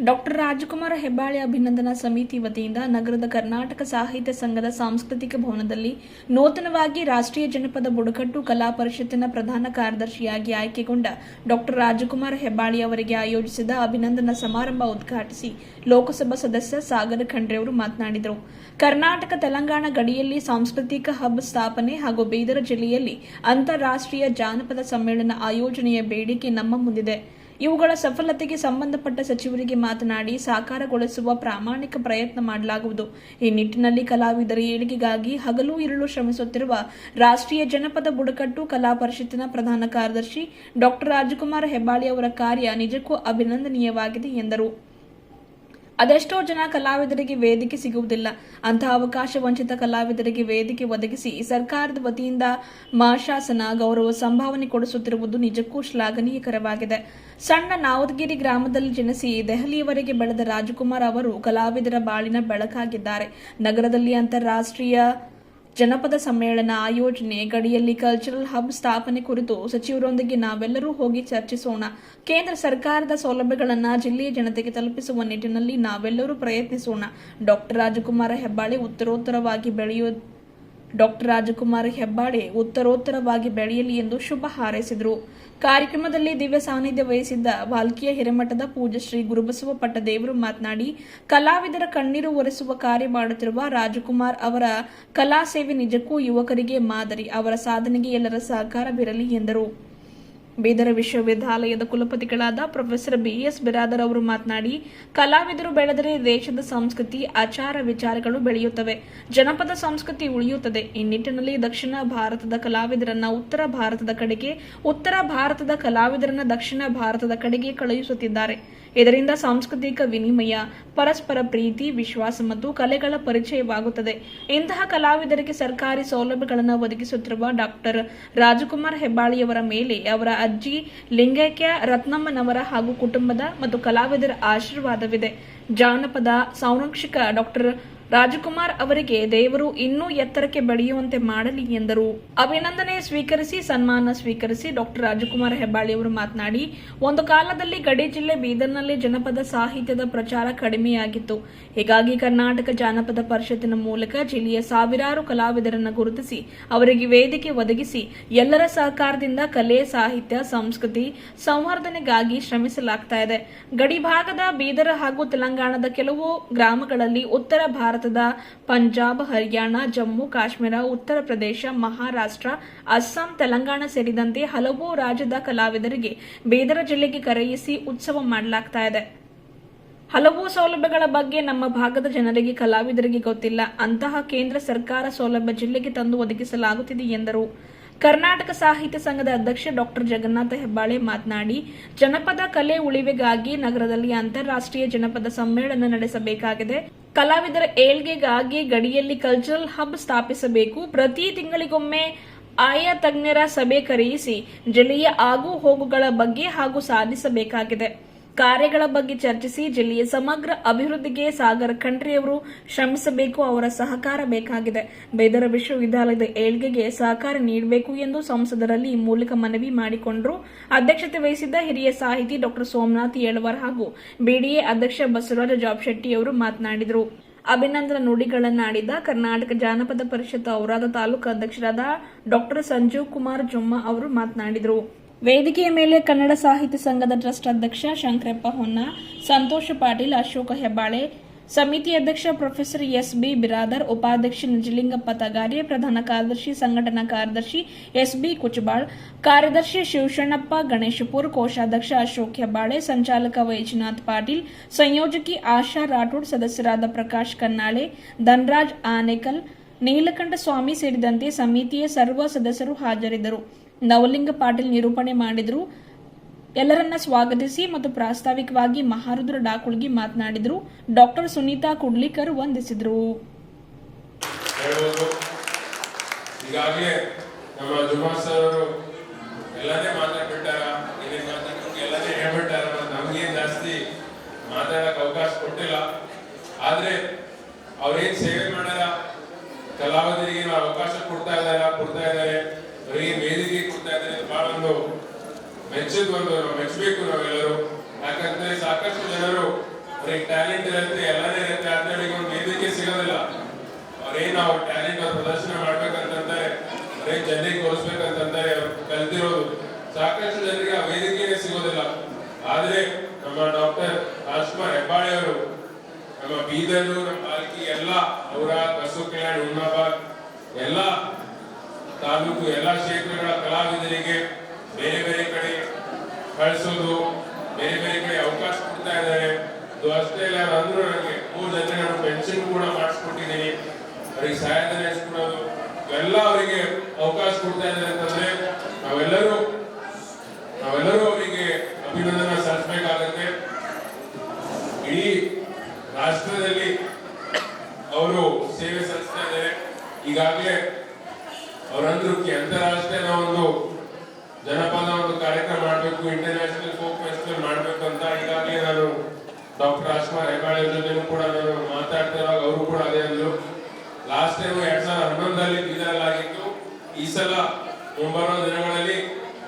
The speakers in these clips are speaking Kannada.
ಡಾಕ್ಟರ್ ರಾಜಕುಮಾರ ಹೆಬ್ಬಾಳೆ ಅಭಿನಂದನಾ ಸಮಿತಿ ವತಿಯಿಂದ ನಗರದ ಕರ್ನಾಟಕ ಸಾಹಿತ್ಯ ಸಂಘದ ಸಾಂಸ್ಕೃತಿಕ ಭವನದಲ್ಲಿ ನೂತನವಾಗಿ ರಾಷ್ಟ್ರೀಯ ಜನಪದ ಬುಡಕಟ್ಟು ಕಲಾ ಪರಿಷತ್ತಿನ ಪ್ರಧಾನ ಕಾರ್ಯದರ್ಶಿಯಾಗಿ ಆಯ್ಕೆಗೊಂಡ ಡಾಕ್ಟರ್ ರಾಜಕುಮಾರ ಹೆಬ್ಬಾಳೆ ಅವರಿಗೆ ಆಯೋಜಿಸಿದ ಅಭಿನಂದನಾ ಸಮಾರಂಭ ಉದ್ಘಾಟಿಸಿ ಲೋಕಸಭಾ ಸದಸ್ಯ ಸಾಗರ ಖಂಡ್ರೆ ಅವರು ಮಾತನಾಡಿದರು. ಕರ್ನಾಟಕ ತೆಲಂಗಾಣ ಗಡಿಯಲ್ಲಿ ಸಾಂಸ್ಕೃತಿಕ ಹಬ್ ಸ್ಥಾಪನೆ ಹಾಗೂ ಬೀದರ್ ಜಿಲ್ಲೆಯಲ್ಲಿ ಅಂತಾರಾಷ್ಟ್ರೀಯ ಜಾನಪದ ಸಮ್ಮೇಳನ ಆಯೋಜನೆಯ ಬೇಡಿಕೆ ನಮ್ಮ ಮುಂದಿದೆ. ಇವುಗಳ ಸಫಲತೆಗೆ ಸಂಬಂಧಪಟ್ಟ ಸಚಿವರಿಗೆ ಮಾತನಾಡಿ ಸಾಕಾರಗೊಳಿಸುವ ಪ್ರಾಮಾಣಿಕ ಪ್ರಯತ್ನ ಮಾಡಲಾಗುವುದು. ಈ ನಿಟ್ಟಿನಲ್ಲಿ ಕಲಾವಿದರ ಏಳಿಗೆಗಾಗಿ ಹಗಲು ಇರುಳು ಶ್ರಮಿಸುತ್ತಿರುವ ರಾಷ್ಟ್ರೀಯ ಜನಪದ ಬುಡಕಟ್ಟು ಕಲಾ ಪರಿಷತ್ತಿನ ಪ್ರಧಾನ ಕಾರ್ಯದರ್ಶಿ ಡಾಕ್ಟರ್ ರಾಜಕುಮಾರ ಹೆಬ್ಬಾಳೆ ಅವರ ಕಾರ್ಯ ನಿಜಕ್ಕೂ ಅಭಿನಂದನೀಯವಾಗಿದೆ ಎಂದರು. ಅದೆಷ್ಟೋ ಜನ ಕಲಾವಿದರಿಗೆ ವೇದಿಕೆ ಸಿಗುವುದಿಲ್ಲ. ಅಂತಹ ಅವಕಾಶ ವಂಚಿತ ಕಲಾವಿದರಿಗೆ ವೇದಿಕೆ ಒದಗಿಸಿ ಸರ್ಕಾರದ ವತಿಯಿಂದ ಮಾಶಾಸನ ಗೌರವ ಸಂಭಾವನೆ ಕೊಡಿಸುತ್ತಿರುವುದು ನಿಜಕ್ಕೂ ಶ್ಲಾಘನೀಯಕರವಾಗಿದೆ. ಸಣ್ಣ ನಾವದಗಿರಿ ಗ್ರಾಮದಲ್ಲಿ ಜನಿಸಿ ದೆಹಲಿಯವರೆಗೆ ಬೆಳೆದ ರಾಜಕುಮಾರ್ ಅವರು ಕಲಾವಿದರ ಬಾಳಿನ ಬೆಳಕಾಗಿದ್ದಾರೆ. ನಗರದಲ್ಲಿ ಅಂತಾರಾಷ್ಟ್ರೀಯ ಜನಪದ ಸಮ್ಮೇಳನ ಆಯೋಜನೆ, ಗಡಿಯಲ್ಲಿ ಕಲ್ಚರಲ್ ಹಬ್ ಸ್ಥಾಪನೆ ಕುರಿತು ಸಚಿವರೊಂದಿಗೆ ನಾವೆಲ್ಲರೂ ಹೋಗಿ ಚರ್ಚಿಸೋಣ. ಕೇಂದ್ರ ಸರ್ಕಾರದ ಸೌಲಭ್ಯಗಳನ್ನು ಜಿಲ್ಲೆಯ ಜನತೆಗೆ ತಲುಪಿಸುವ ನಿಟ್ಟಿನಲ್ಲಿ ನಾವೆಲ್ಲರೂ ಪ್ರಯತ್ನಿಸೋಣ. ಡಾಕ್ಟರ್ ರಾಜಕುಮಾರ ಹೆಬ್ಬಾಳೆ ಉತ್ತರೋತ್ತರವಾಗಿ ಬೆಳೆಯಲಿ ಎಂದು ಶುಭ ಹಾರೈಸಿದರು. ಕಾರ್ಯಕ್ರಮದಲ್ಲಿ ದಿವ್ಯ ಸಾನ್ನಿಧ್ಯ ವಹಿಸಿದ್ದ ವಾಲ್ಕಿಯ ಹಿರೇಮಠದ ಪೂಜ್ಯ ಶ್ರೀ ಗುರುಬಸವ ಪಟ್ಟದೇವರು ಮಾತನಾಡಿ, ಕಲಾವಿದರ ಕಣ್ಣೀರು ಒರೆಸುವ ಕಾರ್ಯ ಮಾಡುತ್ತಿರುವ ರಾಜಕುಮಾರ್ ಅವರ ಕಲಾ ಸೇವೆ ನಿಜಕ್ಕೂ ಯುವಕರಿಗೆ ಮಾದರಿ. ಅವರ ಸಾಧನೆಗೆ ಎಲ್ಲರ ಸಹಕಾರವಿರಲಿ ಎಂದರು. ಬೀದರ್ ವಿಶ್ವವಿದ್ಯಾಲಯದ ಕುಲಪತಿಗಳಾದ ಪ್ರೊಫೆಸರ್ ಬಿಎಸ್ ಬಿರಾದರ್ ಅವರು ಮಾತನಾಡಿ, ಕಲಾವಿದರು ಬೆಳೆದರೆ ದೇಶದ ಸಂಸ್ಕೃತಿ, ಆಚಾರ ವಿಚಾರಗಳು ಬೆಳೆಯುತ್ತವೆ, ಜನಪದ ಸಂಸ್ಕೃತಿ ಉಳಿಯುತ್ತದೆ. ಈ ನಿಟ್ಟಿನಲ್ಲಿ ದಕ್ಷಿಣ ಭಾರತದ ಕಲಾವಿದರನ್ನ ಉತ್ತರ ಭಾರತದ ಕಡೆಗೆ, ಉತ್ತರ ಭಾರತದ ಕಲಾವಿದರನ್ನ ದಕ್ಷಿಣ ಭಾರತದ ಕಡೆಗೆ ಕಳುಹಿಸುತ್ತಿದ್ದಾರೆ. ಇದರಿಂದ ಸಾಂಸ್ಕೃತಿಕ ವಿನಿಮಯ, ಪರಸ್ಪರ ಪ್ರೀತಿ, ವಿಶ್ವಾಸ ಮತ್ತು ಕಲೆಗಳ ಪರಿಚಯವಾಗುತ್ತದೆ. ಇಂತಹ ಕಲಾವಿದರಿಗೆ ಸರ್ಕಾರಿ ಸೌಲಭ್ಯಗಳನ್ನು ಒದಗಿಸುತ್ತಿರುವ ಡಾಕ್ಟರ್ ರಾಜಕುಮಾರ್ ಹೆಬ್ಬಾಳೆಯವರ ಮೇಲೆ ಅವರ ಅಜ್ಜಿ ಲಿಂಗೈಕ್ಯ ರತ್ನಮ್ಮನವರ ಹಾಗೂ ಕುಟುಂಬದ ಮತ್ತು ಕಲಾವಿದರ ಆಶೀರ್ವಾದವಿದೆ. ಜಾನಪದ ಸಂರಕ್ಷಕ ಡಾಕ್ಟರ್ ರಾಜಕುಮಾರ್ ಅವರಿಗೆ ದೇವರು ಇನ್ನೂ ಎತ್ತರಕ್ಕೆ ಬೆಳೆಯುವಂತೆ ಮಾಡಲಿ ಎಂದರು. ಅಭಿನಂದನೆ ಸ್ವೀಕರಿಸಿ ಸನ್ಮಾನ ಸ್ವೀಕರಿಸಿ ಡಾಕ್ಟರ್ ರಾಜಕುಮಾರ ಹೆಬ್ಬಾಳೆ ಅವರು ಮಾತನಾಡಿ, ಒಂದು ಕಾಲದಲ್ಲಿ ಗಡಿ ಜಿಲ್ಲೆ ಬೀದರ್ನಲ್ಲಿ ಜನಪದ ಸಾಹಿತ್ಯದ ಪ್ರಚಾರ ಕಡಿಮೆಯಾಗಿತ್ತು. ಹೀಗಾಗಿ ಕರ್ನಾಟಕ ಜಾನಪದ ಪರಿಷತ್ತಿನ ಮೂಲಕ ಜಿಲ್ಲೆಯ ಸಾವಿರಾರು ಕಲಾವಿದರನ್ನು ಗುರುತಿಸಿ ಅವರಿಗೆ ವೇದಿಕೆ ಒದಗಿಸಿ ಎಲ್ಲರ ಸಹಕಾರದಿಂದ ಕಲೆ, ಸಾಹಿತ್ಯ, ಸಂಸ್ಕೃತಿ ಸಂವರ್ಧನೆಗಾಗಿ ಶ್ರಮಿಸಲಾಗ್ತಾ ಇದೆ. ಗಡಿ ಭಾಗದ ಬೀದರ್ ಹಾಗೂ ತೆಲಂಗಾಣದ ಕೆಲವು ಗ್ರಾಮಗಳಲ್ಲಿ ಉತ್ತರ ಭಾರತದ ಪಂಜಾಬ್, ಹರಿಯಾಣ, ಜಮ್ಮು ಕಾಶ್ಮೀರ, ಉತ್ತರ ಪ್ರದೇಶ, ಮಹಾರಾಷ್ಟ್ರ, ಅಸ್ಸಾಂ, ತೆಲಂಗಾಣ ಸೇರಿದಂತೆ ಹಲವು ರಾಜ್ಯದ ಕಲಾವಿದರಿಗೆ ಬೀದರ್ ಜಿಲ್ಲೆಗೆ ಕರೆಯಿಸಿ ಉತ್ಸವ ಮಾಡಲಾಗ್ತಾ ಇದೆ. ಹಲವು ಸೌಲಭ್ಯಗಳ ಬಗ್ಗೆ ನಮ್ಮ ಭಾಗದ ಜನರಿಗೆ, ಕಲಾವಿದರಿಗೆ ಗೊತ್ತಿಲ್ಲ. ಅಂತಹ ಕೇಂದ್ರ ಸರ್ಕಾರ ಸೌಲಭ್ಯ ಜಿಲ್ಲೆಗೆ ತಂದು ಒದಗಿಸಲಾಗುತ್ತಿದೆ ಎಂದರು. ಕರ್ನಾಟಕ ಸಾಹಿತ್ಯ ಸಂಘದ ಅಧ್ಯಕ್ಷ ಡಾಕ್ಟರ್ ಜಗನ್ನಾಥ ಹೆಬ್ಬಾಳೆ ಮಾತನಾಡಿ, ಜನಪದ ಕಲೆ ಉಳಿವಿಗಾಗಿ ನಗರದಲ್ಲಿ ಅಂತಾರಾಷ್ಟ್ರೀಯ ಜನಪದ ಸಮ್ಮೇಳನ ನಡೆಸಬೇಕಾಗಿದೆ. ಕಲಾವಿದರ ಏಳ್ಗೆಗಾಗಿ ಗಡಿಯಲ್ಲಿ ಕಲ್ಚರಲ್ ಹಬ್ ಸ್ಥಾಪಿಸಬೇಕು. ಪ್ರತಿ ತಿಂಗಳಿಗೊಮ್ಮೆ ಆಯಾ ತಜ್ಞರ ಸಭೆ ಕರೆಯಿಸಿ ಜಿಲ್ಲೆಯ ಆಗು ಹೋಗುಗಳ ಬಗ್ಗೆ ಹಾಗೂ ಸಾಧಿಸಬೇಕಾಗಿದೆ ಕಾರ್ಯಗಳ ಬಗ್ಗೆ ಚರ್ಚಿಸಿ ಜಿಲ್ಲೆಯ ಸಮಗ್ರ ಅಭಿವೃದ್ಧಿಗೆ ಸಾಗರ ಖಂಡ್ರೆಯವರು ಶ್ರಮಿಸಬೇಕು. ಅವರ ಸಹಕಾರ ಬೇಕಾಗಿದೆ. ಬೀದರ್ ವಿಶ್ವವಿದ್ಯಾಲಯದ ಏಳ್ಗೆಗೆ ಸಹಕಾರ ನೀಡಬೇಕು ಎಂದು ಸಂಸದರಲ್ಲಿ ಈ ಮೂಲಕ ಮನವಿ ಮಾಡಿಕೊಂಡರು. ಅಧ್ಯಕ್ಷತೆ ವಹಿಸಿದ್ದ ಹಿರಿಯ ಸಾಹಿತಿ ಡಾಕ್ಟರ್ ಸೋಮನಾಥ್ ಯಳವರ್ ಹಾಗೂ ಬಿಡಿಎ ಅಧ್ಯಕ್ಷ ಬಸವರಾಜ ಜಾಬಶೆಟ್ಟಿ ಅವರು ಮಾತನಾಡಿದರು. ಅಭಿನಂದನಾ ನುಡಿಗಳನ್ನಾಡಿದ ಕರ್ನಾಟಕ ಜಾನಪದ ಪರಿಷತ್ ಔರಾದ ತಾಲೂಕು ಅಧ್ಯಕ್ಷರಾದ ಡಾಕ್ಟರ್ ಸಂಜೀವ್ ಕುಮಾರ್ ಜುಮ್ಮ ಅವರು ಮಾತನಾಡಿದರು. ವೇದಿಕೆಯ ಮೇಲೆ ಕನ್ನಡ ಸಾಹಿತ್ಯ ಸಂಘದ ಟ್ರಸ್ಟ್ ಅಧ್ಯಕ್ಷ ಶಂಕರಪ್ಪ ಹೊನ್ನ, ಸಂತೋಷ ಪಾಟೀಲ್, ಅಶೋಕ ಹೆಬ್ಬಾಳೆ, ಸಮಿತಿ ಅಧ್ಯಕ್ಷ ಪ್ರೊಫೆಸರ್ ಎಸ್.ಬಿ. ಬಿರಾದರ್, ಉಪಾಧ್ಯಕ್ಷ ನಿಜಲಿಂಗಪ್ಪ ತಗಾರೆ, ಪ್ರಧಾನ ಕಾರ್ಯದರ್ಶಿ ಸಂಘಟನಾ ಕಾರ್ಯದರ್ಶಿ ಎಸ್.ಬಿ. ಕುಚಬಾಳ್, ಕಾರ್ಯದರ್ಶಿ ಶಿವಶಣ್ಣಪ್ಪ ಗಣೇಶಪುರ್, ಕೋಶಾಧ್ಯಕ್ಷ ಅಶೋಕ್ ಹೆಬ್ಬಾಳೆ, ಸಂಚಾಲಕ ವೈಜನಾಥ್ ಪಾಟೀಲ್, ಸಂಯೋಜಕಿ ಆಶಾ ರಾಠೋಡ್, ಸದಸ್ಯರಾದ ಪ್ರಕಾಶ್ ಕನ್ನಾಳೆ, ಧನರಾಜ್ ಆನೇಕಲ್, ನೀಲಕಂಠ ಸ್ವಾಮಿ ಸೇರಿದಂತೆ ಸಮಿತಿಯ ಸರ್ವ ಸದಸ್ಯರು ಹಾಜರಿದ್ದರು. ನವಲಿಂಗ ಪಾಟೀಲ್ ನಿರೂಪಣೆ ಮಾಡಿದರು. ಎಲ್ಲರನ್ನ ಸ್ವಾಗತಿಸಿ ಮತ್ತು ಪ್ರಾಸ್ತಾವಿಕವಾಗಿ ಮಹಾರುದ್ರ ಡಾಕುಳ್ಗಿ ಮಾತನಾಡಿದರು. ಡಾಕ್ಟರ್ ಸುನೀತಾ ಕುಡ್ಲಿಕರ್ ವಂದಿಸಿದರು. ಈಗಾಗಲೇ ನಮ್ಮ ಜುಮಾ ಸರ್ ಅವರು ಎಲ್ಲನೇ ಮಾತಾಡ್ಬಿಟ್ಟಾರ, ಎಲ್ಲನೇ ಹೇಳ್ಬಿಟ್ಟಾರ. ನಮಗೇನು ಜಾಸ್ತಿ ಮಾತಾಡಕ್ಕೆ ಅವಕಾಶ ಕೊಟ್ಟಿಲ್ಲ. ಆದ್ರೆ ಅವ್ರೇನ್ ಸೇವೆ ಮಾಡ್ಯಾರ, ಕಲಾವಿದರಿಗೆ ಅವಕಾಶ ಕೊಡ್ತಾ ಇದ್ದಾರೆ, ಅವರಿಗೆ ವೇದಿಕೆ ಕೊಡ್ತಾ ಇದ್ದಾರೆ. ಬಹಳ ಒಂದು ಮೆಚ್ಚಬೇಕು ನಾವೆಲ್ಲರೂ. ಯಾಕಂದ್ರೆ ಸಾಕಷ್ಟು ಜನರು ಅವ್ರಿಗೆ ಟ್ಯಾಲೆಂಟ್ ಇರುತ್ತೆ, ಎಲ್ಲಾನೇ ಇರುತ್ತೆ, ಆದ್ರೆ ಅವ್ರಿಗೆ ಒಂದು ವೇದಿಕೆ ಸಿಗೋದಿಲ್ಲ. ಅವ್ರೇನು ಅವ್ರ ಟ್ಯಾಲೆಂಟ್ ಅವ್ರ ಪ್ರದರ್ಶನ ಮಾಡ್ಬೇಕಂತಂದ್ರೆ, ಅವ್ರೇನ್ ಜನರಿಗೆ ತೋರಿಸ್ಬೇಕಂತಂದ್ರೆ ಅವ್ರು ಕಲ್ತಿರೋದು ಸಾಕಷ್ಟು ಜನರಿಗೆ ಆ ವೇದಿಕೆನೇ ಸಿಗೋದಿಲ್ಲ. ಆದ್ರೆ ನಮ್ಮ ಡಾಕ್ಟರ್ ರಾಜ್ಕುಮಾರ್ ಹೆಬ್ಬಾಳೆ ಅವರು ನಮ್ಮ ಬೀದರು, ನಮ್ಮ ಪಾಲ್ಕಿ ಎಲ್ಲ ಅವರ ಬಸವ ಕಲ್ಯಾಣ, ಹುಮ್ನಾಬಾದ್ ಎಲ್ಲ ತಾಲೂಕು ಎಲ್ಲ ಕ್ಷೇತ್ರಗಳ ಕಲಾವಿದರಿಗೆ ಬೇರೆ ಬೇರೆ ಕಡೆ ಕಳಿಸೋದು, ಬೇರೆ ಬೇರೆ ಕಡೆ ಅವಕಾಶ ಕೊಡ್ತಾ ಇದ್ದಾರೆ. ಅದು ಅಷ್ಟೇ ಇಲ್ಲ, ಅಂದ್ರು ನನಗೆ 3 ಜನರಿಗೆ ನಾನು ಪೆನ್ಷನ್ ಕೂಡ ಮಾಡಿಸ್ಕೊಟ್ಟಿದ್ದೀನಿ. ಅವರಿಗೆ ಸಹಾಯಧನ ಇಸ್ಕೊಡೋದು ಎಲ್ಲ ಅವರಿಗೆ ಅವಕಾಶ ಕೊಡ್ತಾ ಇದ್ದಾರೆ ಅಂತಂದ್ರೆ ನಾವೆಲ್ಲರೂ ಅವರಿಗೆ ಅಭಿನಂದನೆ ಸಲ್ಲಿಸಬೇಕಾಗತ್ತೆ. ಇಡೀ ರಾಷ್ಟ್ರದಲ್ಲಿ ಅವರು ಸೇವೆ ಸಲ್ಲಿಸ್ತಾ ಇದ್ದಾರೆ. ಈಗಾಗಲೇ ಅವರಂದ್ರು ಅಂತಾರಾಷ್ಟ್ರೀಯ ನಾವೊಂದು ಜನಪದ ಒಂದು ಕಾರ್ಯಕ್ರಮ ಮಾಡಬೇಕು, ಇಂಟರ್ನ್ಯಾಷನಲ್ ಫೋಕ್ ಫೆಸ್ಟಿವಲ್ ಮಾಡಬೇಕು ಅಂತ ಈಗಾಗಲೇ ನಾನು ಡಾಕ್ಟರ್ ರಾಜ್ಕುಮಾರ್ ಹೆಬ್ಬಾಳೆ ಜೊತೆ ಕೂಡ ನಾನು ಮಾತಾಡ್ತಾ ಇರುವಾಗ ಅವರು ಕೂಡ ಅದೇ ಅಂದ್ರು. ಲಾಸ್ಟ್ ಟೈಮ್ 2011ರಲ್ಲಿ ಬೀದರ್ ಆಗಿತ್ತು. ಈ ಸಲ ಮುಂಬರುವ ದಿನಗಳಲ್ಲಿ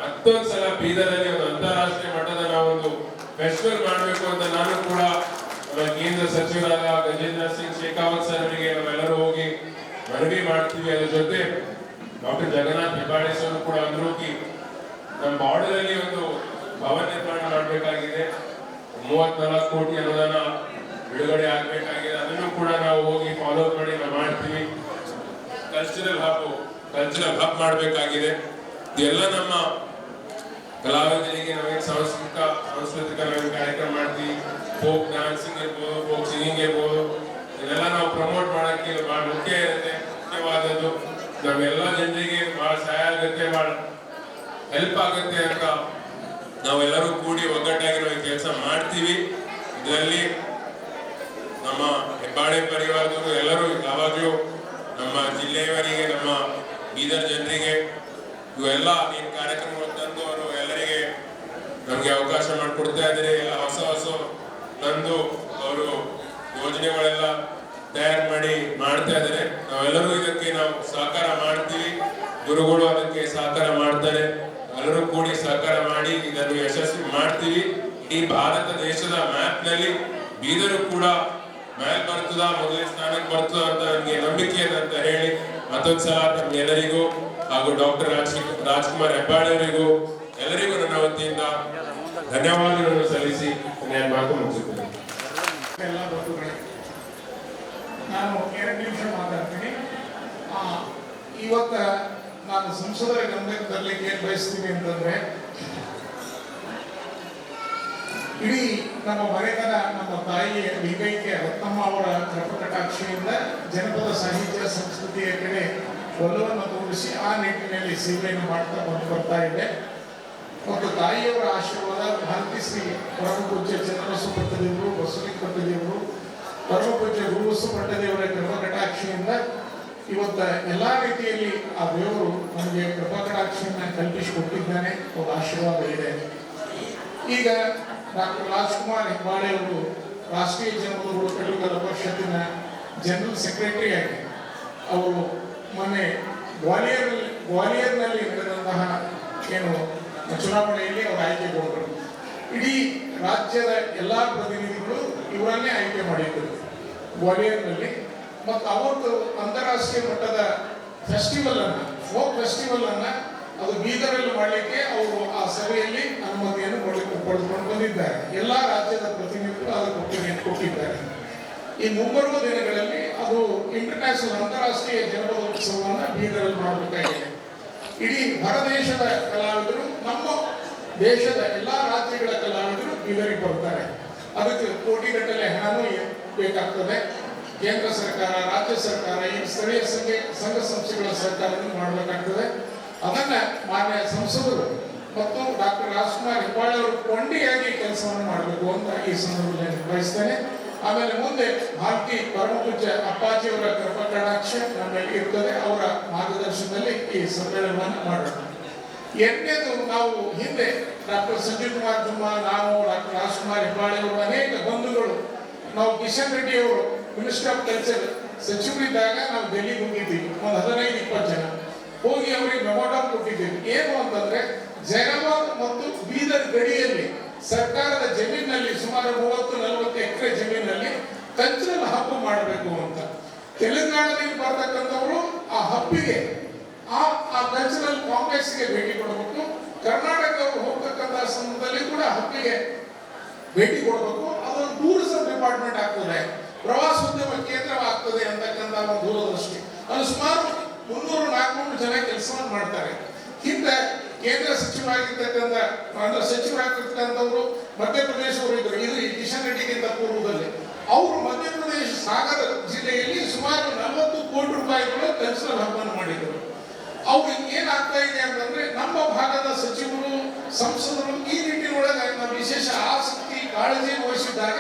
ಮತ್ತೊಂದ್ಸಲ ಬೀದರಲ್ಲಿ ಒಂದು ಅಂತಾರಾಷ್ಟ್ರೀಯ ಮಟ್ಟದ ನಾವೊಂದು ಫೆಸ್ಟಿವಲ್ ಮಾಡಬೇಕು ಅಂತ ನಾನು ಕೂಡ ಕೇಂದ್ರ ಸಚಿವರಾದ ಗಜೇಂದ್ರ ಸಿಂಗ್ ಶೇಖಾವತ್ ಸರ್ ಅವರಿಗೆ ನಾವೆಲ್ಲರೂ ಹೋಗಿ ಮನವಿ ಮಾಡ್ತೀವಿ. ಅದ್ರ ಜೊತೆ ಡಾಕ್ಟರ್ ಜಗನ್ನಾಥ್ ಹೆಬ್ಬಾಳೆ ಸರ್ ಕೂಡ ಅಂದ್ರು ನಮ್ಮ ಬಾರ್ಡರ್ ಅಲ್ಲಿ ಒಂದು ಭವನ ನಿರ್ಮಾಣ ಮಾಡಬೇಕಾಗಿದೆ, 34 ಕೋಟಿ ಅನುದಾನ ಬಿಡುಗಡೆ ಆಗ್ಬೇಕಾಗಿದೆ. ಅದನ್ನು ಕೂಡ ನಾವು ಹೋಗಿ ಫಾಲೋ ಮಾಡಿ ನಾವು ಮಾಡ್ತೀವಿ. ಕಲ್ಚರಲ್ ಹಬ್ ಮಾಡಬೇಕಾಗಿದೆ. ಇದೆಲ್ಲ ನಮ್ಮ ಕಲಾವಿದರಿಗೆ ನಾವೇನು ಸಾಂಸ್ಕೃತಿಕ ನಾವೇನು ಕಾರ್ಯಕ್ರಮ ಮಾಡ್ತೀವಿ, ಫೋಕ್ ಡ್ಯಾನ್ಸಿಂಗ್ ಇರ್ಬೋದು, ಫೋಕ್ ಸಿಂಗಿಂಗ್ ಇರ್ಬೋದು, ಇದೆಲ್ಲ ನಾವು ಪ್ರಮೋಟ್ ಮಾಡಕ್ಕೆ ಬಹಳ ಮುಖ್ಯವಾದದ್ದು. ನಮ್ಮೆಲ್ಲ ಜನರಿಗೆ ಬಹಳ ಸಹಾಯ ಆಗುತ್ತೆ, ಬಹಳ ಹೆಲ್ಪ್ ಆಗುತ್ತೆ ಅಂತ ನಾವೆಲ್ಲರೂ ಕೂಡಿ ಒಗ್ಗಟ್ಟಾಗಿ ನಾವು ಕೆಲಸ ಮಾಡ್ತೀವಿ. ಇದರಲ್ಲಿ ನಮ್ಮ ಹೆಬ್ಬಾಳೆ ಪರಿವಾರದವರು ಎಲ್ಲರೂ ಯಾವಾಗಲೂ ನಮ್ಮ ಜಿಲ್ಲೆಯವರಿಗೆ, ನಮ್ಮ ಬೀದರ್ ಜನರಿಗೆ ಇವೆಲ್ಲ ಏನು ಕಾರ್ಯಕ್ರಮಗಳು ತಂದು ಅವರು ಎಲ್ಲರಿಗೆ ನಮಗೆ ಅವಕಾಶ ಮಾಡಿಕೊಡ್ತಾ ಇದ್ದಾರೆ. ಎಲ್ಲ ಹೊಸ ತಂದು ಅವರು ಯೋಜನೆಗಳೆಲ್ಲ ತಯಾರು ಮಾಡಿ ಮಾಡ್ತಾ ಇದ್ದಾರೆ. ನಾವೆಲ್ಲರೂ ಇದಕ್ಕೆ ನಾವು ಸಹಕಾರ ಮಾಡ್ತೀವಿ, ಗುರುಗಳು ಅದಕ್ಕೆ ಸಹಕಾರ ಮಾಡ್ತಾರೆ. ಎಲ್ಲರೂ ಕೂಡಿ ಸಹಕಾರ ಮಾಡಿ ಇದನ್ನು ಯಶಸ್ವಿ ಮಾಡ್ತೀವಿ. ಇಡೀ ಭಾರತ ದೇಶದ ಮ್ಯಾಪ್ ನಲ್ಲಿ ಬೀದರು ಕೂಡ ಮ್ಯಾಪ್ ಬರ್ತದ, ಮೊದಲನೇ ಸ್ಥಾನಕ್ಕೆ ಬರ್ತದ ಅಂತ ನನಗೆ ನಂಬಿಕೆ ಇದೆ ಅಂತ ಹೇಳಿ ಮತ್ತೊಂದ್ಸಲ ತಮ್ಗೆಲ್ಲರಿಗೂ ಹಾಗೂ ಡಾಕ್ಟರ್ ರಾಜ್ಕುಮಾರ್ ಹೆಬ್ಬಾಳೆ ಅವರಿಗೂ ಎಲ್ಲರಿಗೂ ನನ್ನ ವತಿಯಿಂದ ಧನ್ಯವಾದಗಳನ್ನು ಸಲ್ಲಿಸಿ ನನ್ನ ಮಾತು ಮುಗಿಸುತ್ತೇನೆ. ನಾನು 2 ನಿಮಿಷ ಮಾತಾಡ್ತೀನಿ. ಇವತ್ತ ನಾನು ಸಂಸದರ ಗಮನಕ್ಕೆ ತರಲಿಕ್ಕೆ ಏನು ಬಯಸ್ತೀನಿ ಅಂತಂದ್ರೆ, ಇಡೀ ನಮ್ಮ ಮನೆತನ, ನಮ್ಮ ತಾಯಿ ಲಿಂಗೈಕ್ಯ ರತ್ನಮ್ಮ ಅವರ ಕೃಪಕಟಾಕ್ಷಿಯಿಂದ ಜನಪದ ಸಾಹಿತ್ಯ ಸಂಸ್ಕೃತಿಯ ಕಡೆ ಒಲವನ್ನು ತೋರಿಸಿ ಆ ನಿಟ್ಟಿನಲ್ಲಿ ಸೇವೆಯನ್ನು ಮಾಡ್ತಾ ಬರ್ತಾ ಇದೆ. ಮತ್ತು ತಾಯಿಯವರ ಆಶೀರ್ವಾದ, ಭಾರತೀ ಶ್ರೀ ಪರಮಪೂಜ್ಯ ಚಂದ್ರಬಸವ ಪಟ್ಟದೇವರು, ಬಸವಲಿಂಗ ಪಟ್ಟದೇವರು, ಪರಮಪೂಜ್ಯ ಗುರುಬಸವ ಪಟ್ಟದೇವರ ಕೃಪಕಟಾಕ್ಷಿಯಿಂದ ಇವತ್ತ ಎಲ್ಲ ರೀತಿಯಲ್ಲಿ ಆ ದೇವರು ನಮಗೆ ಕೃಪಕಟಾಕ್ಷಿಯನ್ನು ಕಲ್ಪಿಸಿಕೊಟ್ಟಿದ್ದಾನೆ. ಅವರ ಆಶೀರ್ವಾದ ಇದೆ. ಈಗ ಡಾಕ್ಟರ್ ರಾಜ್ಕುಮಾರ್ ಹೆಬ್ಬಾಳೆ ಅವರು ರಾಷ್ಟ್ರೀಯ ಜನಪದ ಬುಡಕಟ್ಟು ಪರಿಷತ್ತಿನ ಜನರಲ್ ಸೆಕ್ರೆಟರಿ ಆಗಿ ಅವರು ಮೊನ್ನೆ ಗ್ವಾಲಿಯರ್ನಲ್ಲಿ ನಡೆದಂತಹ ಏನು ಚುನಾವಣೆಯಲ್ಲಿ ಅವರು ಆಯ್ಕೆಗೊಂಡರು. ಇಡೀ ರಾಜ್ಯದ ಎಲ್ಲ ಪ್ರತಿನಿಧಿಗಳು ಇವರನ್ನೇ ಆಯ್ಕೆ ಮಾಡಿದ್ದರು ಗ್ವಾಲಿಯರ್ನಲ್ಲಿ. ಮತ್ತು ಅವತ್ತು ಅಂತಾರಾಷ್ಟ್ರೀಯ ಮಟ್ಟದ ಫೆಸ್ಟಿವಲ್ ಅನ್ನ, ಫೋಕ್ ಫೆಸ್ಟಿವಲ್ ಅನ್ನ ಅದು ಬೀದರಲ್ಲಿ ಮಾಡಲಿಕ್ಕೆ ಅವರು ಆ ಸಭೆಯಲ್ಲಿ ಅನುಮತಿಯನ್ನು ಪಡೆದುಕೊಂಡು ಬಂದಿದ್ದಾರೆ. ಎಲ್ಲ ರಾಜ್ಯದ ಪ್ರತಿನಿಧಿಗಳು ಅದಕ್ಕೆ ಒಪ್ಪಿಗೆಯನ್ನು ಕೊಟ್ಟಿದ್ದಾರೆ. ಈ ಮುಂಬರುವ ದಿನಗಳಲ್ಲಿ ಅದು ಇಂಟರ್ನ್ಯಾಷನಲ್ ಅಂತಾರಾಷ್ಟ್ರೀಯ ಜನಪದ ಉತ್ಸವವನ್ನು ಬೀದರಲ್ಲಿ ಮಾಡಬೇಕಾಗಿದೆ. ಇಡೀ ಹೊರದೇಶದ ಕಲಾವಿದರು, ನಮ್ಮ ದೇಶದ ಎಲ್ಲ ರಾಜ್ಯಗಳ ಕಲಾವಿದರು ಬೀದರಿಗೆ ಬರ್ತಾರೆ. ಅದಕ್ಕೆ ಕೋಟಿಗಟ್ಟಲೆ ಹಣನೂ ಬೇಕಾಗ್ತದೆ. ಕೇಂದ್ರ ಸರ್ಕಾರ, ರಾಜ್ಯ ಸರ್ಕಾರ, ಈ ಸ್ಥಳೀಯ ಸಂಘ ಸಂಸ್ಥೆಗಳ ಸರ್ಕಾರವನ್ನು ಮಾಡಬೇಕಾಗ್ತದೆ. ಅದನ್ನ ಮಾನ್ಯ ಸಂಸದರು ಮತ್ತು ಡಾಕ್ಟರ್ ರಾಜ್ಕುಮಾರ್ ಹೆಬ್ಬಾಳೆ ಅವರು ಕೊಂಡಿಯಾಗಿ ಕೆಲಸವನ್ನು ಮಾಡಬೇಕು ಅಂತ ಈ ಸಂದರ್ಭದಲ್ಲಿ ಬಯಸ್ತೇನೆ. ಆಮೇಲೆ ಮುಂದೆ ಭಾರತಿ ಪರಮಪೂಜ್ಯ ಅಪ್ಪಾಜಿಯವರ ಕೃಪಕಟಾಕ್ಷ ನಮ್ಮಲ್ಲಿ ಇರ್ತದೆ. ಅವರ ಮಾರ್ಗದರ್ಶನದಲ್ಲಿ ಈ ಸಮ್ಮೇಳನವನ್ನು ಮಾಡೋಣ. ಎರಡನೇದು, ನಾವು ಹಿಂದೆ ಡಾಕ್ಟರ್ ಸಂಜೀವ್ ಕುಮಾರ್ ದುಮ್ಮಾ, ನಾವು ಡಾಕ್ಟರ್ ರಾಜ್ಕುಮಾರ್ ಹೆಬ್ಬಾಳೆ ಅವರು, ಅನೇಕ ಬಂಧುಗಳು, ನಾವು ಕಿಶನ್ ರೆಡ್ಡಿ ಅವರು ಮಿನಿಸ್ಟರ್ ಆಫ್ ಕಲ್ಚರ್ ಸಚಿವರಿದ್ದಾಗ ನಾವು ಡೆಲ್ಲಿಗೆ ಹೋಗಿದ್ದೀವಿ. ಒಂದು 15-20 ಜನ ಹೋಗಿ ಅವರಿಗೆ ಮೆಮೊರಾಂಡಮ್ ಕೊಟ್ಟಿದ್ದೀವಿ. ಏನು ಅಂತಂದ್ರೆ, ಜೈರಾಬಾದ್ ಮತ್ತು ಬೀದರ್ ಗಡಿಯಲ್ಲಿ ಸರ್ಕಾರದ ಜಮೀನಿನಲ್ಲಿ ಸುಮಾರು 30-40 ಎಕರೆ ಜಮೀನು ಕಲ್ಚರಲ್ ಹಬ್ ಮಾಡಬೇಕು ಅಂತ. ತೆಲಂಗಾಣದಿಂದ ಬರ್ತಕ್ಕಂಥವರು ಆ ಹಬ್ಬಿಗೆ ಆ ಕಲ್ಚರಲ್ ಕಾಂಪ್ಲೆಕ್ಸ್ಗೆ ಭೇಟಿ ಕೊಡಬೇಕು. ಕರ್ನಾಟಕದವರು ಹೋಗ್ತಕ್ಕಂಥ ಸಂದರ್ಭದಲ್ಲಿ ಕೂಡ ಹಬ್ಬಿಗೆ ಭೇಟಿ ಕೊಡಬೇಕು. ಅದೊಂದು ಟೂರಿಸಂ ಡಿಪಾರ್ಟ್ಮೆಂಟ್ ಆಗ್ತದೆ, ಪ್ರವಾಸೋದ್ಯಮ ಕೇಂದ್ರವಾಗ್ತದೆ ಅಂತಕ್ಕಂಥ ಒಂದು ದೂರದೃಷ್ಟಿ. ಅದು ಸುಮಾರು 300-400 ಜನ ಕೆಲಸವನ್ನು ಮಾಡ್ತಾರೆ. ಹಿಂದೆ ಕೇಂದ್ರ ಸಚಿವರಾಗಿರ್ತಕ್ಕಂಥವರು ಮಧ್ಯಪ್ರದೇಶವರು ಇದ್ರು. ಇದು ಕಿಶನ್ ರೆಡ್ಡಿಗಿಂತ ಪೂರ್ವದಲ್ಲಿ ಅವರು ಮಧ್ಯಪ್ರದೇಶ ಸಾಗರ ಜಿಲ್ಲೆಯಲ್ಲಿ ಸುಮಾರು 40 ಕೋಟಿ ರೂಪಾಯಿಗಳು ಕಲ್ಚರಲ್ ಹಬ್ ಅನ್ನು ಮಾಡಿದರು. ಅವ್ರಿಗೆ ಏನಾಗ್ತಾ ಇದೆ ಅಂತಂದ್ರೆ ನಮ್ಮ ಭಾಗದ ಸಚಿವರು ಸಂಸದರು ಈ ನಿಟ್ಟಿನೊಳಗೆ ನಾವು ವಿಶೇಷ ಆಸಕ್ತಿ ಕಾಳಜಿ ವಹಿಸಿದಾಗ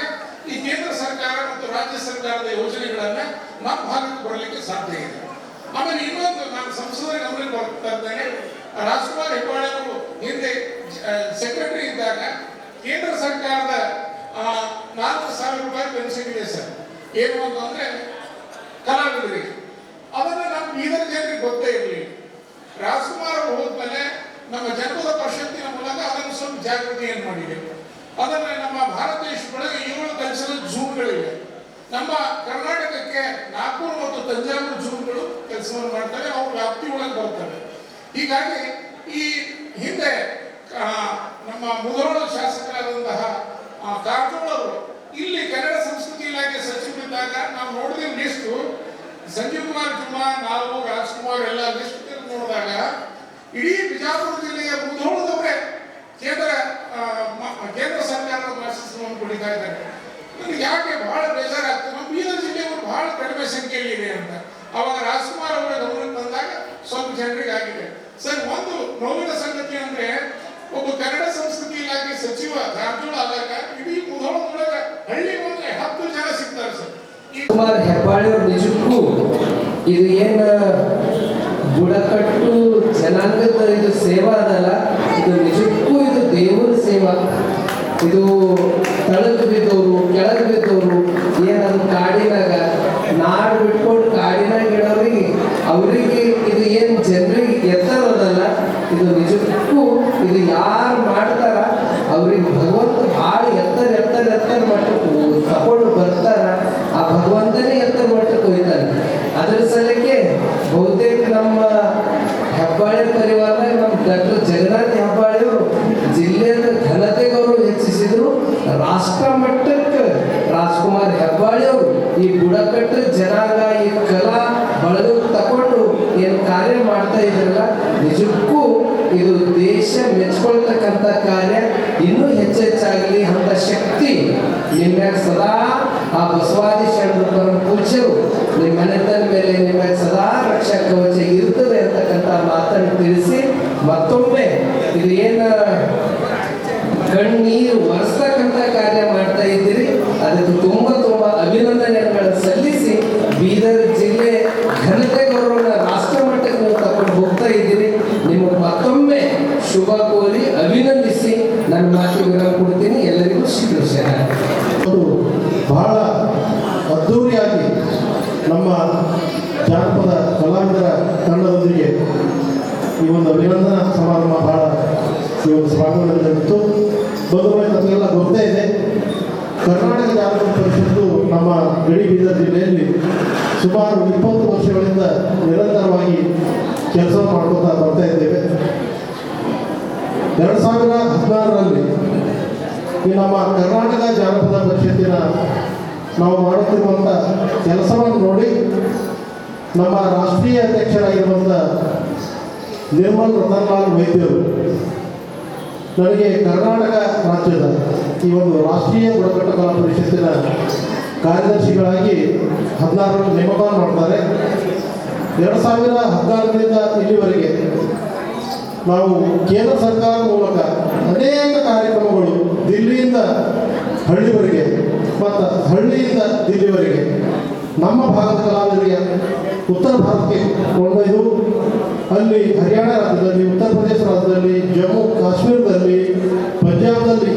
ಈ ಕೇಂದ್ರ ಸರ್ಕಾರ ಮತ್ತು ರಾಜ್ಯ ಸರ್ಕಾರದ ಯೋಜನೆಗಳನ್ನ ನಮ್ಮ ಭಾಗಕ್ಕೆ ಬರಲಿಕ್ಕೆ ಸಾಧ್ಯ ಇದೆ. ಆಮೇಲೆ ಇನ್ನೊಂದು ನಾನು ಸಂಸದರ ಗಮನಕ್ಕೆ ಬರ್ತಾ ಇದ್ದೇನೆ. ರಾಜ್ಕುಮಾರ್ ಹೆಬ್ಬಾಳೆ ಅವರು ಹಿಂದೆ ಸೆಕ್ರೆಟರಿ ಇದ್ದಾಗ ಕೇಂದ್ರ ಸರ್ಕಾರದ 4,000 ರೂಪಾಯಿ ಪೆನ್ಷನ್ ಇದೆ ಸರ್. ಏನು ಅಂತಂದ್ರೆ ಕಲಾವಿದರಿಗೆ, ಅದನ್ನ ನಮ್ಮ ಬೀದರ್ ಜನರಿಗೆ ಗೊತ್ತೇ ಇರಲಿಲ್ಲ. ರಾಜ್ಕುಮಾರ್ ಅವರು ಹೋದ್ಮೇಲೆ ನಮ್ಮ ಜನಪದ ಪರಿಷತ್ತಿನ ಮೂಲಕ ಅದನ್ನು ಸ್ವಲ್ಪ ಜಾಗೃತಿಯನ್ನು ಮಾಡಿದ್ದೇವೆ. ಅದನ್ನ ನಮ್ಮ ಭಾರತ ದೇಶದೊಳಗೆ 7 ಕಲ್ಚರಲ್ ಝೂನ್ಗಳಿವೆ. ನಮ್ಮ ಕರ್ನಾಟಕಕ್ಕೆ 4 ಮತ್ತು ತಂಜಾವೂರು ಝೂನ್ಗಳು ಕೆಲಸವನ್ನು ಮಾಡ್ತವೆ, ಅವ್ರ ವ್ಯಾಪ್ತಿ ಒಳಗೆ ಬರ್ತವೆ. ಹೀಗಾಗಿ ಈ ಹಿಂದೆ ನಮ್ಮ ಮುಧೋಳ ಶಾಸಕರಾದಂತಹ ಕಾರಜೋಳ ಅವರು ಇಲ್ಲಿ ಕನ್ನಡ ಸಂಸ್ಕೃತಿ ಇಲಾಖೆ ಸಚಿವರಿದ್ದಾಗ ನಾವು ನೋಡಿದ ಲಿಸ್ಟು ಸಂಜೀವ್ ಕುಮಾರ್ ಜುಮ್ಮಾ, ನಾವು ರಾಜ್ಕುಮಾರ್ ಎಲ್ಲ ಲಿಸ್ಟ್ ನೋಡಿದಾಗ ಇಡೀ ಬಿಜಾಪುರ ಜಿಲ್ಲೆಯ ಮುಧೋಳದವರೇ ಕೇಂದ್ರ ಸರ್ಕಾರದ ಮಾರ್ಗದರ್ಶನವನ್ನು ಕುಡಿತಾ ಇದ್ದಾರೆ. ನನಗೆ ಯಾಕೆ ಬಹಳ ಬೇಜಾರಾಗ್ತದೆ, ನಮ್ಮ ಬೀದರ್ ಜಿಲ್ಲೆಯವರು ಬಹಳ ಕಡಿಮೆ ಸಂಖ್ಯೆಯಲ್ಲಿ ಇದೆ ಅಂತ. ಅವಾಗ ರಾಜ್ಕುಮಾರ್ ಅವರ ಗಮನಕ್ಕೆ ಬಂದಾಗ ಸ್ವಲ್ಪ ಜನರಿಗೆ ಆಗಿದೆ. ಸರ್, ಒಂದು ನೋವಿನ ಸಂಗತಿ ಅಂದ್ರೆ ಒಬ್ಬ ಕನ್ನಡ ಸಂಸ್ಕೃತಿ ಇಲಾಖೆ ಸಚಿವ ಕಾರಜೋಳ ಆದಾಗ ಇಡೀ ಮುಧೋಳದೊಳಗೆ ಹಳ್ಳಿ ಬಂದ್ರೆ 10 ಜನ ಸಿಗ್ತಾರೆ ಸರ್. ಕುಮಾರ್ ಹೆಬ್ಬಾಳೆ ಅವರು ನಿಜಕ್ಕೂ ಇದು ಏನು ಬುಡಕಟ್ಟು ಜನಾಂಗದ ಇದು ಸೇವಾ ಅದಲ್ಲ, ಇದು ನಿಜಕ್ಕೂ ಇದು ದೇವರ ಸೇವಾ. ಇದು ತಳಗ್ ಬಿದ್ದವರು ಕೆಳಗೆ ಬಿದ್ದವರು ಏನದು ಕಾಡಿನಾಗ ನಾಡು ಬಿಟ್ಕೊಂಡು ಕಾಡಿನಾಗ ಇಡೋರಿಗೆ ಅವರಿಗೆ ಇದು ಏನು ಜನರಿಗೆ ಎತ್ತರದಲ್ಲ, ಇದು ನಿಜಕ್ಕೂ ಇದು ಯಾರು ಮಾಡ್ತಾರ ಅವ್ರಿಗೆ ಭಗವಂತ ಭಾಳ ಎತ್ತರ ಮಟ್ಟಕ್ಕೆ ತಗೊಂಡು ಬರ್ತಾರ. ಆ ಭಗವಂತನೇ ಎತ್ತರ ಮಟ್ಟಕ್ಕೆ ಹೋಯ್ತಾನೆ. ಅದ್ರ ಸಲಕ್ಕೆ ಬಹುತೇಕ ನಮ್ಮ ಹೆಬ್ಬಾಳೆ ಪರಿವಾರದಾಗ ನಮ್ಮ ಡಾಕ್ಟರ್ ಜಗನ್ನಾಥ್ ಹೆಬ್ಬಾಳೆ ಅವರು ಜಿಲ್ಲೆಯ ಘನತೆಗೆ ಅವರು ಹೆಚ್ಚಿಸಿದ್ರು. ರಾಷ್ಟ್ರ ಮಟ್ಟಕ್ಕೆ ರಾಜ್ಕುಮಾರ್ ಹೆಬ್ಬಾಳೆ ಅವರು ಈ ಬುಡಕಟ್ಟು ಜನಾಂಗ ಈ ಕಲಾ ಬಳಗ ತಗೊಂಡು ಏನು ಕಾರ್ಯ ಮಾಡ್ತಾ ಇದ್ರಲ್ಲ, ನಿಜಕ್ಕೂ ಇದು ದೇಶ ಮೆಚ್ಕೊಳ್ತಕ್ಕಂಥ ಕಾರ್ಯ. ಇನ್ನೂ ಹೆಚ್ಚೆಚ್ಚಾಗಲಿ ಅಂತ ಶಕ್ತಿ ನಿಮ್ಮ್ಯಾಗ ಸದಾ ಆ ಬಸವಾದಿ ಶರಣರು ಪರಮ ಪೂಜ್ಯರು ನಿಮ್ಮ ಮನೆತನ ಮೇಲೆ ನಿಮ್ಮ್ಯಾಗ ಸದಾ ರಕ್ಷಾ ಕವಚ ಇರ್ತದೆ ಅಂತಕ್ಕಂಥ ಮಾತನ್ನು ತಿಳಿಸಿ ಮತ್ತೊಮ್ಮೆ ಇದು ಏನು ಕಣ್ಣೀರು ಒರೆಸ್ತಕ್ಕಂಥ ಕಾರ್ಯ ಮಾಡ್ತಾ ಇದ್ದೀರಿ, ಅದಕ್ಕೆ ತುಂಬ ಅಭಿನಂದನೆಗಳನ್ನು ಸಲ್ಲಿಸಿ ಬೀದರ್ ಜಿಲ್ಲೆ ಘನತೆ ಗೌರವನ ರಾಷ್ಟ್ರ ಮಟ್ಟಕ್ಕೆ ನೀವು ತಗೊಂಡು ಹೋಗ್ತಾ ಇದ್ದೀರಿ. ನಿಮಗೆ ಮತ್ತೊಮ್ಮೆ ಶುಭ ಕೋರಿ ಅಭಿನಂದಿಸಿ ನನ್ನ ಮಾತಿಗೆ ವಿರಾಮ ಕೊಡ್ತೀನಿ. ಎಲ್ಲರಿಗೂ ಶ್ರೀಕೃಷ್ಣ. ಅದು ಬಹಳ ಅದ್ಧೂರಿಯಾಗಿ ನಮ್ಮ ಜಾನಪದ ಕಲಾವಿದರ ತಂಡದೊಂದಿಗೆ ಈ ಒಂದು ಅಭಿನಂದನಾ ಸಮಾರಂಭ ಬಹಳ ಈ ಒಂದು ಸ್ವಾಗತವಾಗಿತ್ತು. ಬಂಧುಗಳೇ, ತಮಗೆಲ್ಲ ಗೊತ್ತೇ ಇದೆ, ಕರ್ನಾಟಕ ಜಾನಪದ ಪರಿಷತ್ತು ನಮ್ಮ ಗಡಿ ಬೀದರ್ ಜಿಲ್ಲೆಯಲ್ಲಿ ಸುಮಾರು 20 ವರ್ಷಗಳಿಂದ ನಿರಂತರವಾಗಿ ಕೆಲಸ ಮಾಡ್ಕೊತಾ ಬರ್ತಾ ಇದ್ದೇವೆ. 2016ರಲ್ಲಿ ಈ ನಮ್ಮ ಕರ್ನಾಟಕ ಜಾನಪದ ಪರಿಷತ್ತಿನ ನಾವು ಮಾಡುತ್ತಿರುವಂಥ ಕೆಲಸವನ್ನು ನೋಡಿ ನಮ್ಮ ರಾಷ್ಟ್ರೀಯ ಅಧ್ಯಕ್ಷರಾಗಿರುವಂಥ ನಿರ್ಮಲ್ ರತನ್ಲಾಲ್ ವೈದ್ಯರು ನನಗೆ ಕರ್ನಾಟಕ ರಾಜ್ಯದ ಈ ಒಂದು ರಾಷ್ಟ್ರೀಯ ಬುಡಕಟ್ಟು ಕಲಾ ಪರಿಷತ್ತಿನ ಕಾರ್ಯದರ್ಶಿಗಳಾಗಿ 16ರಲ್ಲಿ ನೇಮಕ ಮಾಡ್ತಾರೆ. 2014ರಿಂದ ಇಲ್ಲಿವರೆಗೆ ನಾವು ಕೇಂದ್ರ ಸರ್ಕಾರದ ಮೂಲಕ ಅನೇಕ ಕಾರ್ಯಕ್ರಮಗಳು ದಿಲ್ಲಿಯಿಂದ ಹಳ್ಳಿವರೆಗೆ ಮತ್ತು ಹಳ್ಳಿಯಿಂದ ದಿಲ್ಲಿವರೆಗೆ ನಮ್ಮ ಭಾಗದ ಕಲಾವಿದರಿಗೆ ಉತ್ತರ ಭಾರತಕ್ಕೆ ಕೊಂಡೊಯ್ದು ಅಲ್ಲಿ ಹರಿಯಾಣ ರಾಜ್ಯದಲ್ಲಿ, ಉತ್ತರ ಪ್ರದೇಶ ರಾಜ್ಯದಲ್ಲಿ, ಜಮ್ಮು ಕಾಶ್ಮೀರದಲ್ಲಿ, ಪಂಜಾಬ್ದಲ್ಲಿ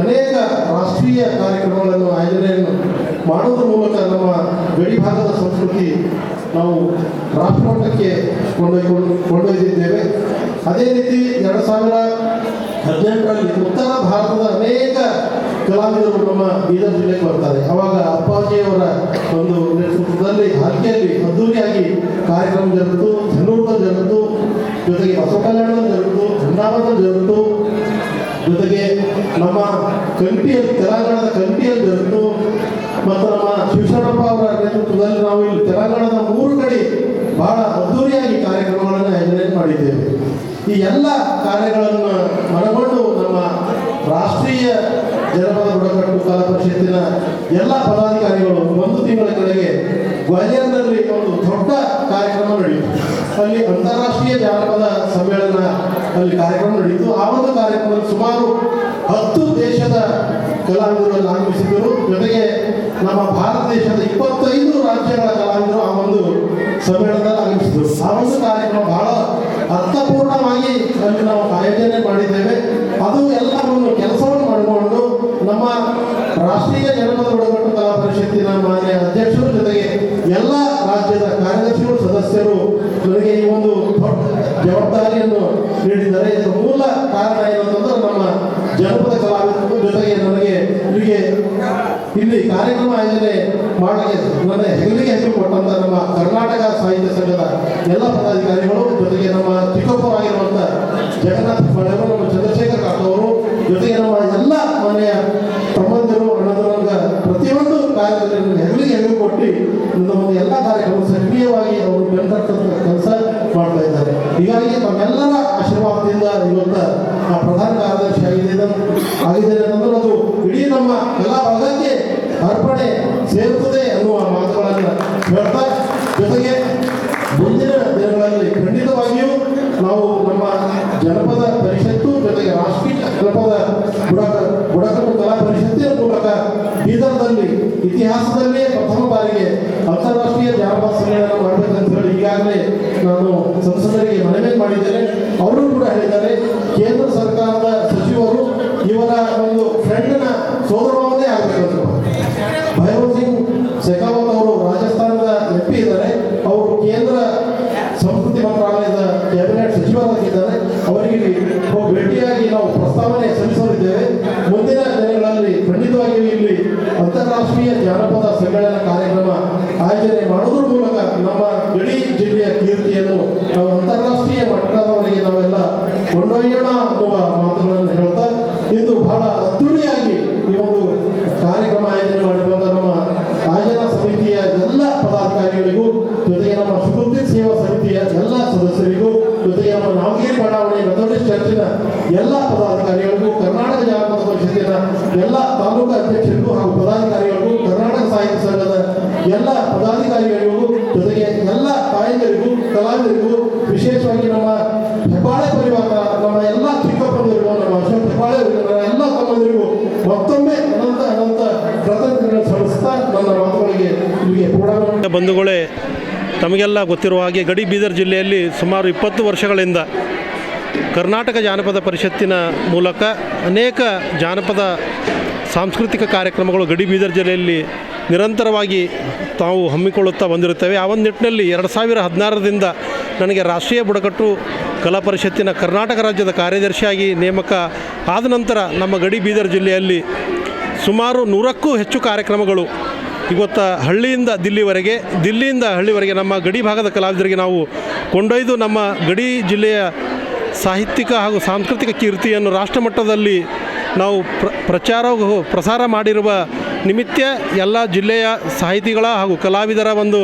ಅನೇಕ ರಾಷ್ಟ್ರೀಯ ಕಾರ್ಯಕ್ರಮಗಳನ್ನು ಆಯೋಜನೆಯನ್ನು ಮಾಡೋದ್ರ ಮೂಲಕ ನಮ್ಮ ಗಡಿ ಭಾಗದ ಸಂಸ್ಕೃತಿ ನಾವು ರಾಷ್ಟ್ರಮಟ್ಟಕ್ಕೆ ಕೊಂಡೊಯ್ದಿದ್ದೇವೆ. ಅದೇ ರೀತಿ 2018ರಲ್ಲಿ ಉತ್ತರ ಭಾರತದ ಅನೇಕ ಕಲಾವಿದರು ನಮ್ಮ ಬೀದರ್ ಜಿಲ್ಲೆಗೆ ಬರ್ತಾರೆ. ಆವಾಗ ಅಪ್ಪಾಜಿಯವರ ಒಂದು ನೇತೃತ್ವದಲ್ಲಿ ಹಾಲಿಕೆಯಲ್ಲಿ ಅದ್ದೂರಿಯಾಗಿ ಕಾರ್ಯಕ್ರಮ ಜರುಗಿತು. ಜನ್ನೂರದಲ್ಲಿ ಜರುಗಿತು, ಜೊತೆಗೆ ಬಸವ ಕಲ್ಯಾಣದಲ್ಲಿ ಜರುಗಿತು, ಹೊನ್ನಾವರದಲ್ಲಿ ಜರುಗಿತು, ಜೊತೆಗೆ ನಮ್ಮ ಕಂಠಿಯಲ್ಲಿ ತೆಲಂಗಾಣದ ಕಂಠಿಯಲ್ಲಿ ಜರುಗಿತು ಮತ್ತು ನಮ್ಮ ಶಿವಶರಣಪ್ಪ ಅವರ ನೇತೃತ್ವದಲ್ಲಿ ನಾವು ಇಲ್ಲಿ ತೆಲಂಗಾಣದ 3 ಕಡೆ ಬಹಳ ಅದ್ದೂರಿಯಾಗಿ ಕಾರ್ಯಕ್ರಮಗಳನ್ನು ಆಯೋಜನೆ ಮಾಡಿದ್ದೇವೆ. ಈ ಎಲ್ಲ ಕಾರ್ಯಗಳನ್ನು ಮನಗೊಂಡು ನಮ್ಮ ರಾಷ್ಟ್ರೀಯ ಜನಪದ ಬುಡಕಟ್ಟು ಕಲಾ ಪರಿಷತ್ತಿನ ಎಲ್ಲ ಪದಾಧಿಕಾರಿಗಳು 1 ತಿಂಗಳ ಕೆಳಗೆ ಗ್ವಾಲಿಯರ್ನಲ್ಲಿ ಒಂದು ದೊಡ್ಡ ಕಾರ್ಯಕ್ರಮ ನಡೆಯಿತು. ಅಲ್ಲಿ ಅಂತಾರಾಷ್ಟ್ರೀಯ ಜಾನಪದ ಸಮ್ಮೇಳನ ಅಲ್ಲಿ ಕಾರ್ಯಕ್ರಮ ನಡೆಯಿತು. ಆ ಒಂದು ಕಾರ್ಯಕ್ರಮದಲ್ಲಿ ಸುಮಾರು 10 ದೇಶದ ಕಲಾವಿದರು ಆಗಮಿಸಿದ್ದರು. ಜೊತೆಗೆ ನಮ್ಮ ಭಾರತ ದೇಶದ 25 ರಾಜ್ಯಗಳ ಕಲಾವಿದರು ಆ ಒಂದು ಸಮ್ಮೇಳನದಲ್ಲಿ ಆಗಮಿಸಿದರು. ಆ ಒಂದು ಕಾರ್ಯಕ್ರಮ ಬಹಳ ಅರ್ಥಪೂರ್ಣವಾಗಿ ಅಲ್ಲಿ ನಾವು ಆಯೋಜನೆ ಮಾಡಿದ್ದೇವೆ. ಅದು ಎಲ್ಲವನ್ನು ಕೆಲಸವನ್ನು ಮಾಡಿಕೊಂಡು ನಮ್ಮ ರಾಷ್ಟ್ರೀಯ ಜನಪದ ಬುಡಕಟ್ಟು ಕಲಾ ಪರಿಷತ್ತಿನ ಮಾನ್ಯ ಅಧ್ಯಕ್ಷರು ಜೊತೆಗೆ ಎಲ್ಲ ರಾಜ್ಯದ ಕಾರ್ಯದರ್ಶಿಗಳು ಸದಸ್ಯರು ನನಗೆ ಈ ಒಂದು ದೊಡ್ಡ ಜವಾಬ್ದಾರಿಯನ್ನು ನೀಡಿದ್ದಾರೆ. ಇದರ ಮೂಲ ಕಾರಣ ಏನಂತಂದ್ರೆ ನಮ್ಮ ಜನಪದ ಕಲಾವಿದರ ಜೊತೆಗೆ ನನಗೆ ಇಲ್ಲಿ ಕಾರ್ಯಕ್ರಮ ಆಯೋಜನೆ ಮಾಡಲಿಕ್ಕೆ ನನ್ನ ಹೆಗಲಿಗೆ ಕೊಟ್ಟಂತ ನಮ್ಮ ಕರ್ನಾಟಕ ಸಾಹಿತ್ಯ ಸಂಘದ ಎಲ್ಲ ಪದಾಧಿಕಾರಿಗಳು, ಜೊತೆಗೆ ನಮ್ಮ ಚಿಕ್ಕಪ್ಪರಾಗಿರುವಂಥ ಜಗನ್ನಾಥ ಬಳೆವರು, ನಮ್ಮ ಚಂದ್ರಶೇಖರ್ ಕಾಕವರು, ಜೊತೆಗೆ ನಮ್ಮ ಎಲ್ಲ ಮನೆಯ ತಮ್ಮಂದಿರು ಅಣ್ಣದವರ ಪ್ರತಿಯೊಂದು ಕಾರ್ಯದಲ್ಲಿ ಹೆಗಲಿಗೆ ಕೊಟ್ಟು ನಮ್ಮ ಎಲ್ಲ ಕಾರ್ಯಕ್ರಮ ಸಕ್ರಿಯವಾಗಿ ಅವರು ಬೆಂತಕ್ಕಂಥ ಕೆಲಸ ಮಾಡ್ತಾ ಇದ್ದಾರೆ. ಹೀಗಾಗಿ ತಮ್ಮೆಲ್ಲರ ಆಶೀರ್ವಾದದಿಂದ ಇವತ್ತು ಪ್ರಧಾನ ಕಾರ್ಯದರ್ಶಿ ಆಗಿದ್ದೇನೆ ಅಂತಂದ್ರೆ ಅದು ಇಡೀ ನಮ್ಮ ಕಲಾ ಭಾಗಕ್ಕೆ ಅರ್ಪಣೆ ಸೇರುತ್ತದೆ ಅನ್ನುವ ಮಾತುಗಳನ್ನು ಹೇಳ್ತಾ, ಜೊತೆಗೆ ಮುಂದಿನ ದಿನಗಳಲ್ಲಿ ಖಂಡಿತವಾಗಿಯೂ ನಾವು ನಮ್ಮ ಜನಪದ ಪರಿಷತ್ತು ಜೊತೆಗೆ ರಾಷ್ಟ್ರೀಯ ಜನಪದ ಬುಡಕಟ್ಟು ಕಲಾ ಪರಿಷತ್ತಿನ ಮೂಲಕ ಬೀದರ್ದಲ್ಲಿ ಇತಿಹಾಸದಲ್ಲೇ ಪ್ರಥಮ ಬಾರಿಗೆ ಅಂತಾರಾಷ್ಟ್ರೀಯ ಜಾನಪದ ಸಮ್ಮೇಳನ ಮಾಡಬೇಕಂತ ಹೇಳಿ ಈಗಾಗಲೇ ನಾನು ಸಂಸದರಿಗೆ ಮನವಿ ಮಾಡಿದ್ದೇನೆ. ಅವರು ಕೂಡ ಹೇಳಿದ್ದಾರೆ, ಕೇಂದ್ರ ಸರ್ಕಾರದ ಸಚಿವರು ಇವರ ಒಂದು ಫ್ರೆಂಡ್ನ ಸೋದರವನ್ನೇ ಆಗಬೇಕಂತ. ಭೈರವ್ ಸಿಂಗ್ ಶೆಖಾವತ್ ಅವರು ರಾಜಸ್ಥಾನದ MP ಇದ್ದಾರೆ. ಅವರು ಕೇಂದ್ರ ಸಂಸ್ಕೃತಿ ಮಂತ್ರಾಲಯದ ಕ್ಯಾಬಿನೆಟ್ ಸಚಿವರಾಗಿದ್ದಾರೆ. ಅವರಿಗೆ ಭೇಟಿಯಾಗಿ ನಾವು ಪ್ರಸ್ತಾವನೆ ಸಲ್ಲಿಸಲಿದ್ದೇವೆ. ಮುಂದಿನ ದಿನಗಳಲ್ಲಿ ಖಂಡಿತವಾಗಿಯೂ ಇಲ್ಲಿ ಅಂತಾರಾಷ್ಟ್ರೀಯ ಜಾನಪದ ಸಮ್ಮೇಳನ ಕಾರ್ಯಕ್ರಮ ಆಯೋಜನೆ ಮಾಡುವುದರ ಮೂಲಕ ನಮ್ಮ ಗಡಿ ಜಿಲ್ಲೆಯ ಕೀರ್ತಿಯನ್ನು ನಾವು ಅಂತಾರಾಷ್ಟ್ರೀಯ ಮಟ್ಟದವರೆಗೆ ನಾವೆಲ್ಲ ಕೊಂಡೊಯ್ಯೋಣ ಅನ್ನುವ ಮಾತುಗಳನ್ನು ಹೇಳ್ತಾ, ಇಂದು ಬಹಳ ಅದ್ದೂರಿಯಾಗಿ ಈ ಒಂದು ಕಾರ್ಯಕ್ರಮ ಆಯೋಜನೆ ಮಾಡಿರುವಂಥ ನಮ್ಮ ಆಯೋಜನಾ ಸಮಿತಿಯ ಎಲ್ಲ ಪದಾಧಿಕಾರಿಗಳಿಗೂ, ಜೊತೆಗೆ ನಮ್ಮ ಸುಕೃತಿ ಸೇವಾ ಸಮಿತಿಯ ಎಲ್ಲ ಸದಸ್ಯರಿಗೂ, ಜೊತೆಗೆ ನಮ್ಮ ನಾಮಗಿರಿ ಬಡಾವಣೆ ಮೆಥೋಡಿಸ್ಟ್ ಚರ್ಚಿನ ಎಲ್ಲ ಪದಾಧಿಕಾರಿಗಳಿಗೂ, ಕರ್ನಾಟಕ ಜಾನಪದ ಪರಿಷತ್ತಿನ ಎಲ್ಲ ತಾಲೂಕು ಅಧ್ಯಕ್ಷರಿಗೂ ಹಾಗೂ ಪದಾಧಿಕಾರಿಗಳಿಗೂ, ಕರ್ನಾಟಕ ಸಾಹಿತ್ಯ ಸಂಘದ ಎಲ್ಲ ಪದಾಧಿಕಾರಿಗಳಿಗೂ, ಜೊತೆಗೆ ಎಲ್ಲ ತಾಯಂದಿರಿಗೂ, ಕಲಾವಿದರಿಗೂ, ವಿಶೇಷವಾಗಿ ನಮ್ಮ ಹೆಬ್ಬಾಳೆ ಪರಿವಾರ, ನಮ್ಮ ಎಲ್ಲ ಚಿಕ್ಕಪ್ಪಂದಿರಿಗೂ, ನಮ್ಮ ಅಶೋಕ್ ಹೆಬ್ಬಾಳೆ ಎಲ್ಲ ತಮ್ಮಂದಿರಿಗೂ ಮತ್ತೊಮ್ಮೆ ಅನಂತ ಅನಂತ ಕೃತಜ್ಞತೆಗಳನ್ನು ಸಲ್ಲಿಸ್ತಾ ನನ್ನ ಮಾತುಗಳಿಗೆ ಇಲ್ಲಿಗೆ ಪೂರ್ಣ. ಬಂಧುಗಳೇ, ತಮಗೆಲ್ಲ ಗೊತ್ತಿರುವ ಹಾಗೆ ಗಡಿ ಬೀದರ್ ಜಿಲ್ಲೆಯಲ್ಲಿ ಸುಮಾರು 20 ವರ್ಷಗಳಿಂದ ಕರ್ನಾಟಕ ಜಾನಪದ ಪರಿಷತ್ತಿನ ಮೂಲಕ ಅನೇಕ ಜಾನಪದ ಸಾಂಸ್ಕೃತಿಕ ಕಾರ್ಯಕ್ರಮಗಳು ಗಡಿ ಬೀದರ್ ಜಿಲ್ಲೆಯಲ್ಲಿ ನಿರಂತರವಾಗಿ ತಾವು ಹಮ್ಮಿಕೊಳ್ಳುತ್ತಾ ಬಂದಿರುತ್ತವೆ. ಆ ಒಂದು ನಿಟ್ಟಿನಲ್ಲಿ 2016ರಿಂದ ನನಗೆ ರಾಷ್ಟ್ರೀಯ ಬುಡಕಟ್ಟು ಕಲಾ ಪರಿಷತ್ತಿನ ಕರ್ನಾಟಕ ರಾಜ್ಯದ ಕಾರ್ಯದರ್ಶಿಯಾಗಿ ನೇಮಕ ಆದ ನಂತರ ನಮ್ಮ ಗಡಿ ಬೀದರ್ ಜಿಲ್ಲೆಯಲ್ಲಿ ಸುಮಾರು 100ಕ್ಕೂ ಹೆಚ್ಚು ಕಾರ್ಯಕ್ರಮಗಳು ಇವತ್ತು ಹಳ್ಳಿಯಿಂದ ದಿಲ್ಲಿವರೆಗೆ, ದಿಲ್ಲಿಯಿಂದ ಹಳ್ಳಿವರೆಗೆ ನಮ್ಮ ಗಡಿ ಭಾಗದ ಕಲಾವಿದರಿಗೆ ನಾವು ಕೊಂಡೊಯ್ದು ನಮ್ಮ ಗಡಿ ಜಿಲ್ಲೆಯ ಸಾಹಿತ್ಯಿಕ ಹಾಗೂ ಸಾಂಸ್ಕೃತಿಕ ಕೀರ್ತಿಯನ್ನು ರಾಷ್ಟ್ರಮಟ್ಟದಲ್ಲಿ ನಾವು ಪ್ರಸಾರ ಮಾಡಿರುವ ನಿಮಿತ್ತ ಎಲ್ಲ ಜಿಲ್ಲೆಯ ಸಾಹಿತಿಗಳ ಹಾಗೂ ಕಲಾವಿದರ ಒಂದು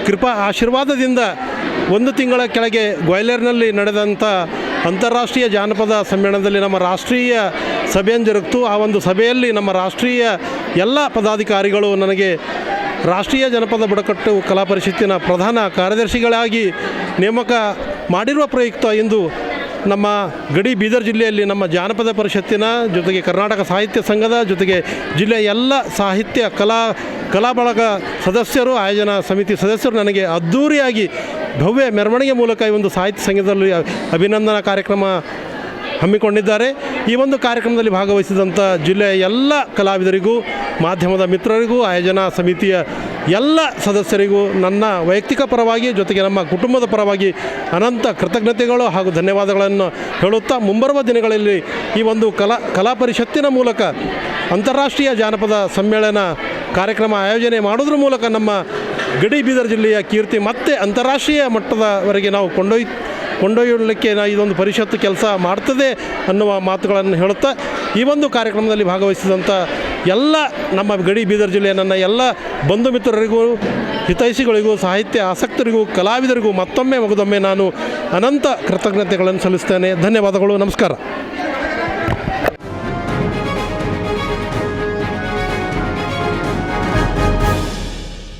ಕೃಪಾ ಆಶೀರ್ವಾದದಿಂದ 1 ತಿಂಗಳ ಕೆಳಗೆ ಗ್ವಾಲಿಯರ್ನಲ್ಲಿ ನಡೆದಂಥ ಅಂತಾರಾಷ್ಟ್ರೀಯ ಜಾನಪದ ಸಮ್ಮೇಳನದಲ್ಲಿ ನಮ್ಮ ರಾಷ್ಟ್ರೀಯ ಸಭೆಯನ್ನು ಜರುಗಿತು. ಆ ಒಂದು ಸಭೆಯಲ್ಲಿ ನಮ್ಮ ರಾಷ್ಟ್ರೀಯ ಎಲ್ಲ ಪದಾಧಿಕಾರಿಗಳು ನನಗೆ ರಾಷ್ಟ್ರೀಯ ಜನಪದ ಬುಡಕಟ್ಟು ಕಲಾ ಪರಿಷತ್ತಿನ ಪ್ರಧಾನ ಕಾರ್ಯದರ್ಶಿಗಳಾಗಿ ನೇಮಕ ಮಾಡಿರುವ ಪ್ರಯುಕ್ತ ಇಂದು ನಮ್ಮ ಗಡಿ ಬೀದರ್ ಜಿಲ್ಲೆಯಲ್ಲಿ ನಮ್ಮ ಜಾನಪದ ಪರಿಷತ್ತಿನ ಜೊತೆಗೆ ಕರ್ನಾಟಕ ಸಾಹಿತ್ಯ ಸಂಘದ ಜೊತೆಗೆ ಜಿಲ್ಲೆಯ ಎಲ್ಲ ಸಾಹಿತ್ಯ ಕಲಾ ಬಳಗ ಸದಸ್ಯರು, ಆಯೋಜನಾ ಸಮಿತಿ ಸದಸ್ಯರು ನನಗೆ ಅದ್ಧೂರಿಯಾಗಿ ಭವ್ಯ ಮೆರವಣಿಗೆ ಮೂಲಕ ಈ ಒಂದು ಸಾಹಿತ್ಯ ಸಂಘದಲ್ಲಿ ಅಭಿನಂದನಾ ಕಾರ್ಯಕ್ರಮ ಹಮ್ಮಿಕೊಂಡಿದ್ದಾರೆ. ಈ ಒಂದು ಕಾರ್ಯಕ್ರಮದಲ್ಲಿ ಭಾಗವಹಿಸಿದಂಥ ಜಿಲ್ಲೆಯ ಎಲ್ಲ ಕಲಾವಿದರಿಗೂ, ಮಾಧ್ಯಮದ ಮಿತ್ರರಿಗೂ, ಆಯೋಜನಾ ಸಮಿತಿಯ ಎಲ್ಲ ಸದಸ್ಯರಿಗೂ ನನ್ನ ವೈಯಕ್ತಿಕ ಪರವಾಗಿ ಜೊತೆಗೆ ನಮ್ಮ ಕುಟುಂಬದ ಪರವಾಗಿ ಅನಂತ ಕೃತಜ್ಞತೆಗಳು ಹಾಗೂ ಧನ್ಯವಾದಗಳನ್ನು ಹೇಳುತ್ತಾ, ಮುಂಬರುವ ದಿನಗಳಲ್ಲಿ ಈ ಒಂದು ಕಲಾ ಪರಿಷತ್ತಿನ ಮೂಲಕ ಅಂತಾರಾಷ್ಟ್ರೀಯ ಜಾನಪದ ಸಮ್ಮೇಳನ ಕಾರ್ಯಕ್ರಮ ಆಯೋಜನೆ ಮಾಡೋದ್ರ ಮೂಲಕ ನಮ್ಮ ಗಡಿ ಬೀದರ್ ಜಿಲ್ಲೆಯ ಕೀರ್ತಿ ಮತ್ತೆ ಅಂತಾರಾಷ್ಟ್ರೀಯ ಮಟ್ಟದವರೆಗೆ ನಾವು ಕೊಂಡೊಯ್ಯಲಿಕ್ಕೆ ಇದೊಂದು ಪರಿಷತ್ತು ಕೆಲಸ ಮಾಡ್ತದೆ ಅನ್ನುವ ಮಾತುಗಳನ್ನು ಹೇಳುತ್ತಾ ಈ ಒಂದು ಕಾರ್ಯಕ್ರಮದಲ್ಲಿ ಭಾಗವಹಿಸಿದಂಥ ಎಲ್ಲ ನಮ್ಮ ಗಡಿ ಬೀದರ್ ಜಿಲ್ಲೆಯ ನನ್ನ ಎಲ್ಲ ಬಂಧು ಮಿತ್ರರಿಗೂ ಹಿತೈಷಿಗಳಿಗೂ ಸಾಹಿತ್ಯ ಆಸಕ್ತರಿಗೂ ಕಲಾವಿದರಿಗೂ ಮತ್ತೊಮ್ಮೆ ಮಗದೊಮ್ಮೆ ನಾನು ಅನಂತ ಕೃತಜ್ಞತೆಗಳನ್ನು ಸಲ್ಲಿಸ್ತೇನೆ. ಧನ್ಯವಾದಗಳು. ನಮಸ್ಕಾರ.